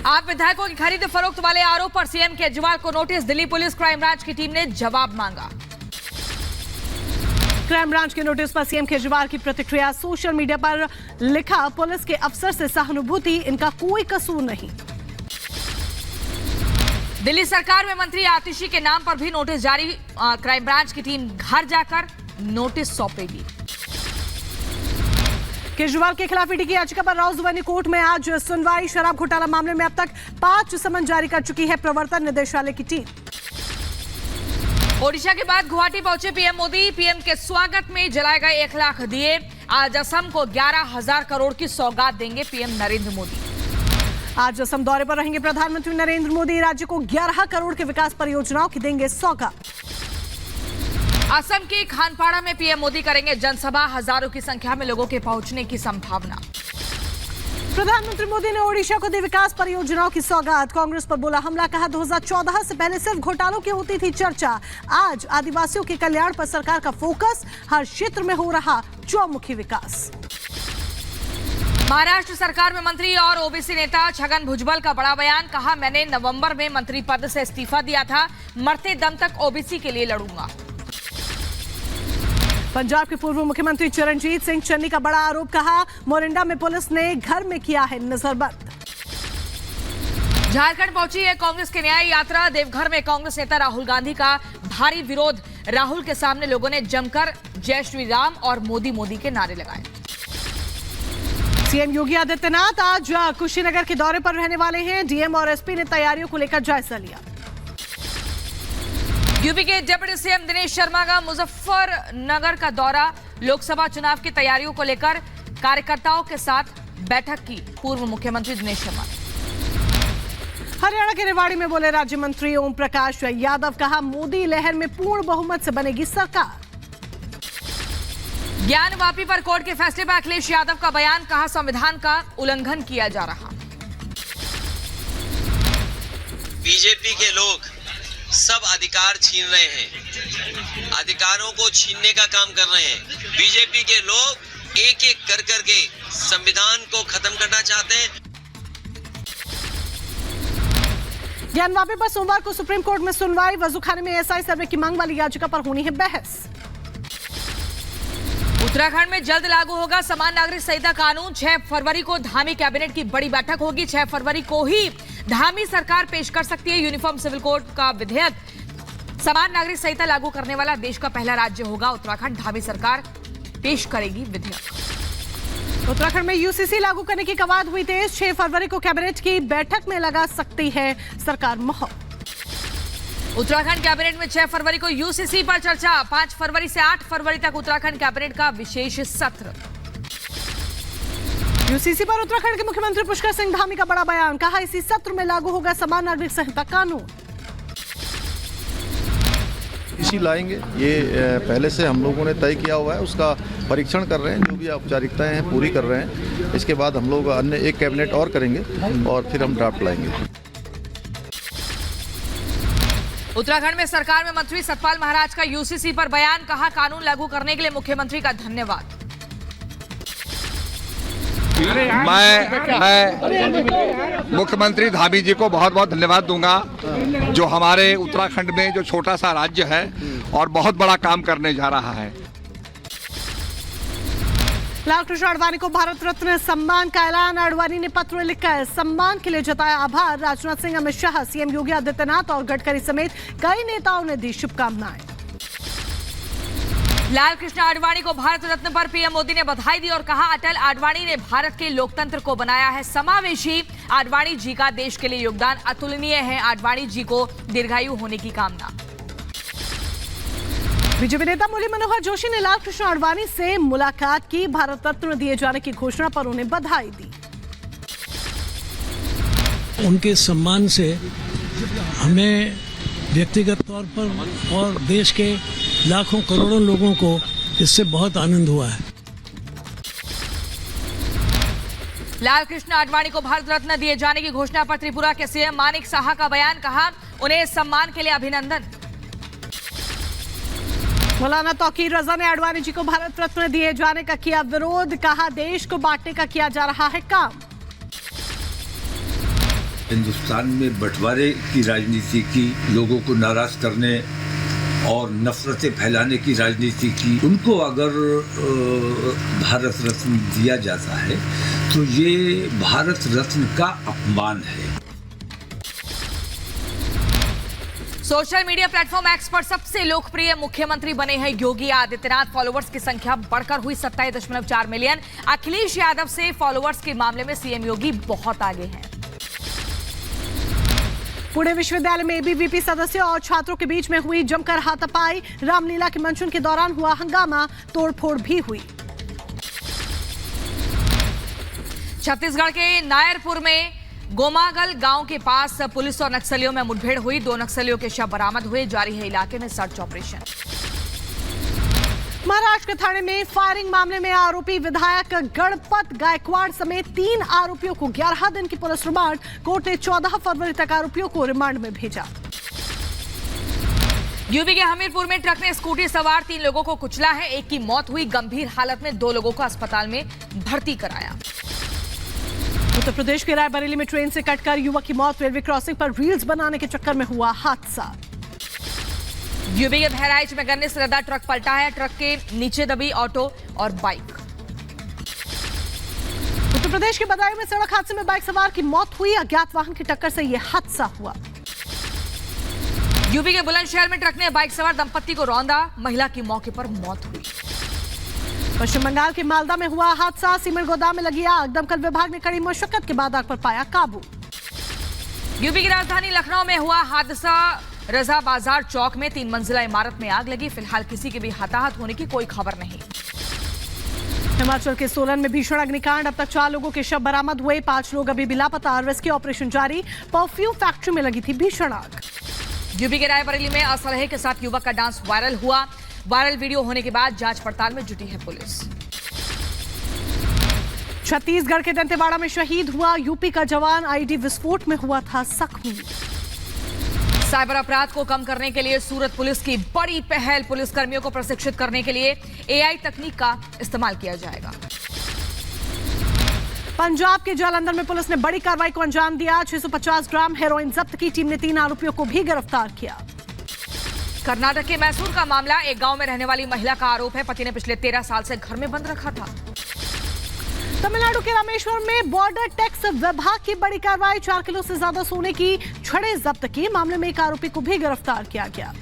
आप विधायकों की खरीद फरोख्त वाले आरोप पर सीएम केजरीवाल को notice. Delhi police crime branch की टीम ने जवाब मांगा। क्राइम ब्रांच के नोटिस पर सीएम केजरीवाल की प्रतिक्रिया। सोशल मीडिया पर लिखा, पुलिस के अफसर से सहानुभूति, इनका कोई कसूर नहीं। दिल्ली सरकार में मंत्री आतिशी के नाम पर भी नोटिस जारी। क्राइम ब्रांच की टीम घर जाकर नोटिस सौंपेगी। केजरीवाल के खिलाफ ईडी की याचिका पर राउजवानी कोर्ट में आज सुनवाई। शराब घोटाला मामले में अब तक 5 समन जारी कर चुकी है प्रवर्तन निदेशालय की टीम। ओडिशा के बाद गुवाहाटी पहुंचे पीएम मोदी। पीएम के स्वागत में जलाए गए 1 लाख दिए। आज असम को 11,000 करोड़ की सौगात देंगे पीएम नरेंद्र मोदी। आज असम दौरे पर रहेंगे प्रधानमंत्री नरेंद्र मोदी। राज्य को 11 करोड़ के विकास परियोजनाओं की देंगे सौगात। असम के खानपाड़ा में पीएम मोदी करेंगे जनसभा। हजारों की संख्या में लोगों के पहुंचने की संभावना। प्रधानमंत्री मोदी ने ओडिशा को दी विकास परियोजनाओं की सौगात। कांग्रेस पर बोला हमला, कहा 2014 से पहले सिर्फ घोटालों की होती थी चर्चा। आज आदिवासियों के कल्याण पर सरकार का फोकस, हर क्षेत्र में हो रहा चौमुखी विकास। महाराष्ट्र सरकार में मंत्री और ओबीसी नेता छगन भुजबल का बड़ा बयान। कहा, मैंने नवंबर में मंत्री पद से इस्तीफा दिया था, मरते दम तक ओबीसी के लिए लड़ूंगा। पंजाब के पूर्व मुख्यमंत्री चरणजीत सिंह चन्नी का बड़ा आरोप। कहा, मोरिंडा में पुलिस ने घर में किया है नजरबंद। झारखंड पहुंची है कांग्रेस की न्याय यात्रा। देवघर में कांग्रेस नेता राहुल गांधी का भारी विरोध। राहुल के सामने लोगों ने जमकर जय श्री राम और मोदी मोदी के नारे लगाए। सीएम योगी आदित्यनाथ आज कुशीनगर के दौरे पर रहने वाले हैं। डीएम और एसपी ने तैयारियों को लेकर जायजा लिया। यूपी के डिप्टी सीएम दिनेश शर्मा का मुजफ्फरनगर का दौरा। लोकसभा चुनाव की तैयारियों को लेकर कार्यकर्ताओं के साथ बैठक की पूर्व मुख्यमंत्री दिनेश शर्मा। हरियाणा के रेवाड़ी में बोले राज्य मंत्री ओम प्रकाश यादव। कहा, मोदी लहर में पूर्ण बहुमत से बनेगी सरकार। ज्ञानवापी पर कोर्ट के फैसले पर अखिलेश यादव का बयान। कहा, संविधान का उल्लंघन किया जा रहा। बीजेपी के लोग सब अधिकार छीन रहे हैं, अधिकारों को छीनने का काम कर रहे हैं। बीजेपी के लोग एक एक कर करके संविधान को खत्म करना चाहते हैं। ज्ञानवापी पर सोमवार को सुप्रीम कोर्ट में सुनवाई। वजूखाने में एसआई सर्वे की मांग वाली याचिका पर होनी है बहस। उत्तराखंड में जल्द लागू होगा समान नागरिक संहिता कानून। 6 फरवरी को धामी कैबिनेट की बड़ी बैठक होगी। 6 फरवरी को ही धामी सरकार पेश कर सकती है यूनिफॉर्म सिविल कोड का विधेयक। समान नागरिक संहिता लागू करने वाला देश का पहला राज्य होगा उत्तराखंड। धामी सरकार पेश करेगी विधेयक। उत्तराखंड में यूसीसी लागू करने की कवायद हुई तेज। 6 फरवरी को कैबिनेट की बैठक में लगा सकती है सरकार मोहर। उत्तराखंड कैबिनेट में 6 फरवरी को यूसीसी पर चर्चा। 5 फरवरी से 8 फरवरी तक उत्तराखंड कैबिनेट का विशेष सत्र। यूसीसी पर उत्तराखंड के मुख्यमंत्री पुष्कर सिंह धामी का बड़ा बयान। कहा, इसी सत्र में लागू होगा समान नागरिक संहिता कानून। इसी लाएंगे, ये पहले से हम लोगों ने तय किया हुआ है, उसका परीक्षण कर रहे हैं, जो भी औपचारिकताएं हैं पूरी कर रहे हैं। इसके बाद हम लोग अन्य एक कैबिनेट और करेंगे और फिर हम ड्राफ्ट लाएंगे। उत्तराखंड में सरकार में मंत्री सतपाल महाराज का यूसीसी पर बयान। कहा, कानून लागू करने के लिए मुख्यमंत्री का धन्यवाद। मैं मुख्यमंत्री धामी जी को बहुत बहुत धन्यवाद दूंगा, जो हमारे उत्तराखंड में जो छोटा सा राज्य है और बहुत बड़ा काम करने जा रहा है। लाल कृष्ण आडवाणी को भारत रत्न सम्मान का ऐलान। आडवाणी ने पत्र लिखकर सम्मान के लिए जताया आभार। राजनाथ सिंह, अमित शाह, सीएम योगी आदित्यनाथ और गडकरी समेत कई नेताओं ने दी शुभकामनाएं। लाल कृष्ण आडवाणी को भारत रत्न पर पीएम मोदी ने बधाई दी और कहा, अटल आडवाणी ने भारत के लोकतंत्र को बनाया है समावेशी। आडवाणी जी का देश के लिए योगदान अतुलनीय है। आडवाणी जी को दीर्घायु होने की कामना। बीजेपी नेता मुरली मनोहर जोशी ने लाल कृष्ण आडवाणी से मुलाकात की। भारत रत्न दिए जाने की घोषणा पर उन्हें बधाई दी। उनके सम्मान से हमें व्यक्तिगत तौर पर और देश के लाखों करोड़ों लोगों को इससे बहुत आनंद हुआ है। लाल कृष्ण आडवाणी को भारत रत्न दिए जाने की घोषणा पर त्रिपुरा के सीएम मानिक साहा का बयान। कहा, उन्हें इस सम्मान के लिए अभिनंदन। मौलाना तौकीर रजा ने आडवाणी जी को भारत रत्न दिए जाने का किया विरोध। कहा, देश को बांटने का किया जा रहा है काम। हिंदुस्तान में बंटवारे की राजनीति की, लोगों को नाराज करने और नफरतें फैलाने की राजनीति की, उनको अगर भारत रत्न दिया जाता है तो ये भारत रत्न का अपमान है। सोशल मीडिया प्लेटफॉर्म एक्स पर सबसे लोकप्रिय मुख्यमंत्री बने हैं योगी आदित्यनाथ। फॉलोअर्स की संख्या बढ़कर हुई 27.4 मिलियन। अखिलेश यादव से फॉलोअर्स के मामले में सीएम योगी बहुत आगे हैं। पुणे विश्वविद्यालय में एबीवीपी सदस्यों और छात्रों के बीच में हुई जमकर हाथापाई। रामलीला के मंचन के दौरान हुआ हंगामा, तोड़फोड़ भी हुई। छत्तीसगढ़ के नायरपुर में गोमागल गांव के पास पुलिस और नक्सलियों में मुठभेड़ हुई। 2 नक्सलियों के शव बरामद हुए। जारी है इलाके में सर्च ऑपरेशन। महाराष्ट्र के थाने में फायरिंग मामले में आरोपी विधायक गणपत गायकवाड़ समेत 3 आरोपियों को 11 दिन की पुलिस रिमांड। कोर्ट ने 14 फरवरी तक आरोपियों को रिमांड में भेजा। यूपी के हमीरपुर में ट्रक ने स्कूटी सवार 3 लोगों को कुचला है। एक की मौत हुई। गंभीर हालत में 2 लोगों को अस्पताल में भर्ती कराया। उत्तर प्रदेश के रायबरेली में ट्रेन से कटकर युवक की मौत। रेलवे क्रॉसिंग पर रील्स बनाने के चक्कर में हुआ हादसा। यूपी के बहराइच में गन्ने से लदा ट्रक पलटा है। ट्रक के नीचे दबी ऑटो और बाइक। उत्तर प्रदेश के बदायूं में सड़क हादसे में बाइक सवार की मौत हुई। अज्ञात वाहन की टक्कर से यह हादसा हुआ। यूपी के बुलंदशहर में ट्रक ने बाइक सवार दंपत्ति को रौंदा। महिला की मौके पर मौत हुई। पश्चिम बंगाल के मालदा में हुआ हादसा। सीमेंट गोदाम में लगी आग। दमकल विभाग ने कड़ी मशक्कत के बाद आग पर पाया काबू। यूपी की राजधानी लखनऊ में हुआ हादसा। रजा बाजार चौक में 3 मंजिला इमारत में आग लगी। फिलहाल किसी के भी हताहत होने की कोई खबर नहीं। हिमाचल के सोलन में भीषण अग्निकांड। अब तक 4 लोगों के शव बरामद हुए। 5 लोग अभी भी लापता। रेस्क्यू ऑपरेशन जारी। परफ्यूम फैक्ट्री में लगी थी भीषण आग। यूपी के रायबरेली में असलहे के साथ युवक का डांस वायरल हुआ। वायरल वीडियो होने के बाद जांच पड़ताल में जुटी है पुलिस। छत्तीसगढ़ के दंतेवाड़ा में शहीद हुआ यूपी का जवान। आईडी विस्फोट में हुआ था जख्मी। साइबर अपराध को कम करने के लिए सूरत पुलिस की बड़ी पहल। पुलिसकर्मियों को प्रशिक्षित करने के लिए एआई तकनीक का इस्तेमाल किया जाएगा। पंजाब के जालंधर में पुलिस ने बड़ी कार्रवाई को अंजाम दिया। 650 ग्राम हेरोइन जब्त की। टीम ने 3 आरोपियों को भी गिरफ्तार किया। कर्नाटक के मैसूर का मामला। एक गांव में रहने वाली महिला का आरोप है पति ने पिछले 13 साल से घर में बंद रखा था। तमिलनाडु के रामेश्वरम में बॉर्डर टैक्स विभाग की बड़ी कार्रवाई। 4 किलो से ज्यादा सोने की छड़ें जब्त की। मामले में एक आरोपी को भी गिरफ्तार किया गया।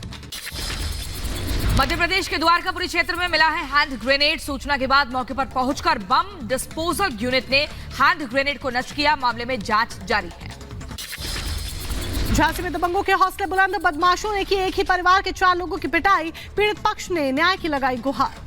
मध्य प्रदेश के द्वारकापुरी क्षेत्र में मिला है हैंड ग्रेनेड। सूचना के बाद मौके पर पहुंचकर बम डिस्पोजल यूनिट ने हैंड ग्रेनेड को नष्ट किया। मामले में जांच जारी है। झांसी में दबंगों के हौसले बुलंद। बदमाशों ने की एक ही परिवार के 4 लोगों की पिटाई। पीड़ित पक्ष ने न्याय की लगाई गुहार।